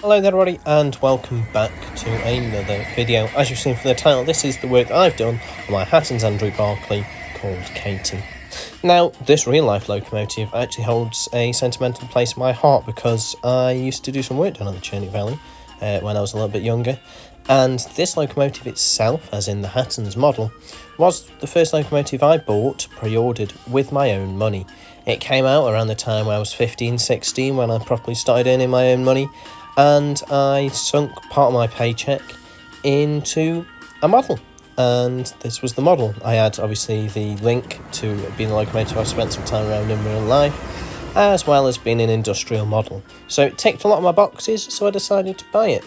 Hello there everybody and welcome back to another video. As you've seen from the title, this is the work that I've done on my Hattons Andrew Barclay called Katie. Now, this real life locomotive actually holds a sentimental place in my heart because I used to do some work down on the Churnick Valley when I was a little bit younger, and this locomotive itself, as in the Hattons model, was the first locomotive I bought, pre-ordered, with my own money. It came out around the time I was 15, 16 when I properly started earning my own money, and I sunk part of my paycheck into a model, and this was the model. I had obviously the link to being a locomotive I've spent some time around in real life, as well as being an industrial model. So it ticked a lot of my boxes, so I decided to buy it.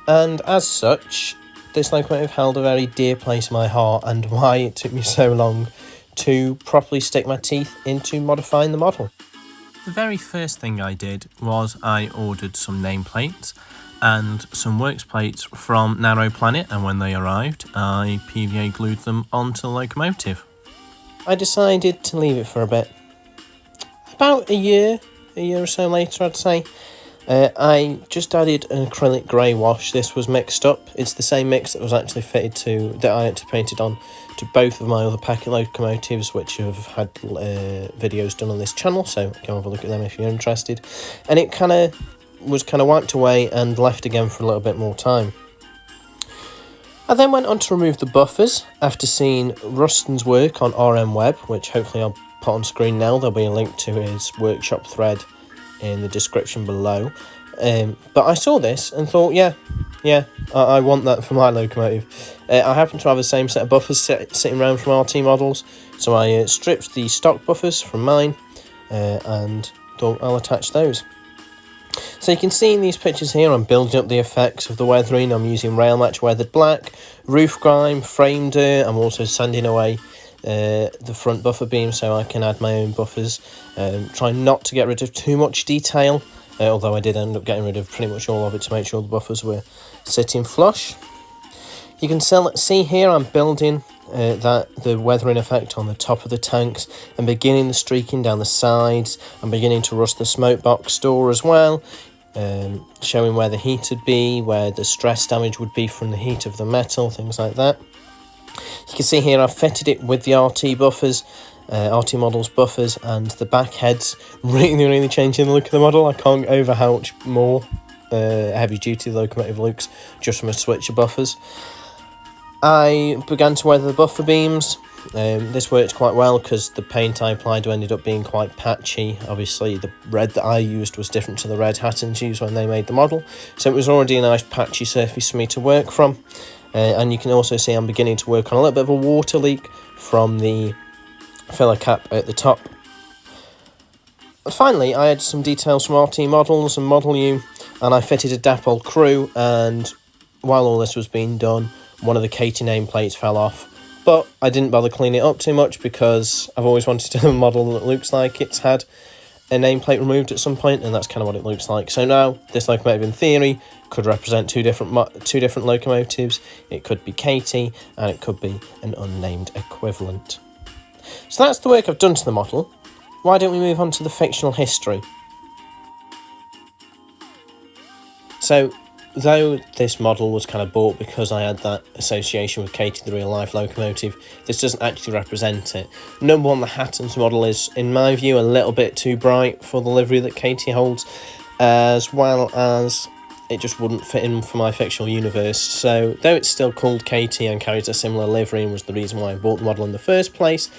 And as such, this locomotive held a very dear place in my heart, and why it took me so long to properly stick my teeth into modifying the model. The very first thing I did was I ordered some nameplates and some works plates from Narrow Planet, and when they arrived I PVA glued them onto the locomotive. I decided to leave it for a bit. About a year or so later I'd say, I just added an acrylic grey wash. This was mixed up. It's the same mix that was actually fitted to, that I had to paint it on to both of my other packet locomotives, which have had videos done on this channel, so go have a look at them if you're interested. And it was wiped away and left again for a little bit more time. I then went on to remove the buffers after seeing Ruston's work on RM Web, which hopefully I'll put on screen now. There'll be a link to his workshop thread in the description below. But I saw this and thought, yeah, I want that for my locomotive. I happen to have the same set of buffers sitting around from RT models, so I stripped the stock buffers from mine and thought I'll attach those. So you can see in these pictures here, I'm building up the effects of the weathering. I'm using rail match weathered black, roof grime, frame dirt. I'm also sanding away the front buffer beam so I can add my own buffers. Trying not to get rid of too much detail, although I did end up getting rid of pretty much all of it to make sure the buffers were sitting flush. You can see here I'm building the weathering effect on the top of the tanks and beginning the streaking down the sides. I'm beginning to rust the smoke box door as well, showing where the heat would be, where the stress damage would be from the heat of the metal, things like that. You can see here I've fitted it with the RT buffers, RT models buffers, and the back heads, really changing the look of the model. I can't over how much more heavy duty the locomotive looks just from a switch of buffers. I began to weather the buffer beams. This worked quite well because the paint I applied ended up being quite patchy. Obviously the red that I used was different to the red Hattons used when they made the model, so it was already a nice patchy surface for me to work from. And you can also see I'm beginning to work on a little bit of a water leak from the filler cap at the top. And finally, I had some details from RT Models and Model U, and I fitted a Dapol crew, and while all this was being done, one of the Katie nameplates fell off. But I didn't bother cleaning it up too much because I've always wanted to have a model that looks like it's had a nameplate removed at some point, and that's kind of what it looks like. So now this locomotive in theory could represent two different locomotives. It could be Katie and it could be an unnamed equivalent. So that's the work I've done to the model. Why don't we move on to the fictional history? So though this model was kind of bought because I had that association with Katie, the real life locomotive, this doesn't actually represent it. Number one, the Hattons model is, in my view, a little bit too bright for the livery that Katie holds, as well as it just wouldn't fit in for my fictional universe. So though it's still called Katie and carries a similar livery and was the reason why I bought the model in the first place,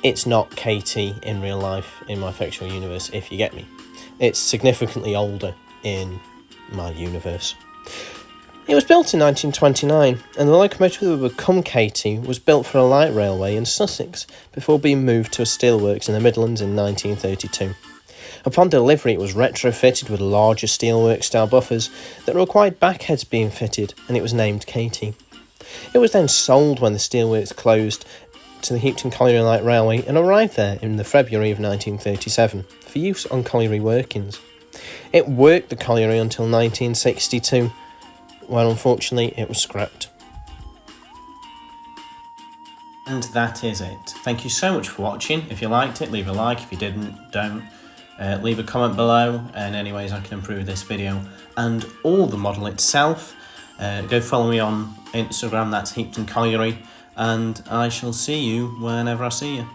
it's not Katie in real life in my fictional universe, if you get me. It's significantly older in my universe. It was built in 1929, and the locomotive that would become Katie was built for a light railway in Sussex before being moved to a steelworks in the Midlands in 1932. Upon delivery, it was retrofitted with larger steelworks style buffers that required backheads being fitted, and it was named Katie. It was then sold when the steelworks closed to the Heapton Colliery Light Railway and arrived there in the February of 1937 for use on colliery workings. It worked the colliery until 1962, when unfortunately it was scrapped. And that is it. Thank you so much for watching. If you liked it, leave a like. If you didn't, don't. Leave a comment below and any ways I can improve this video and or the model itself. Go follow me on Instagram, that's Heapton Colliery, and I shall see you whenever I see you.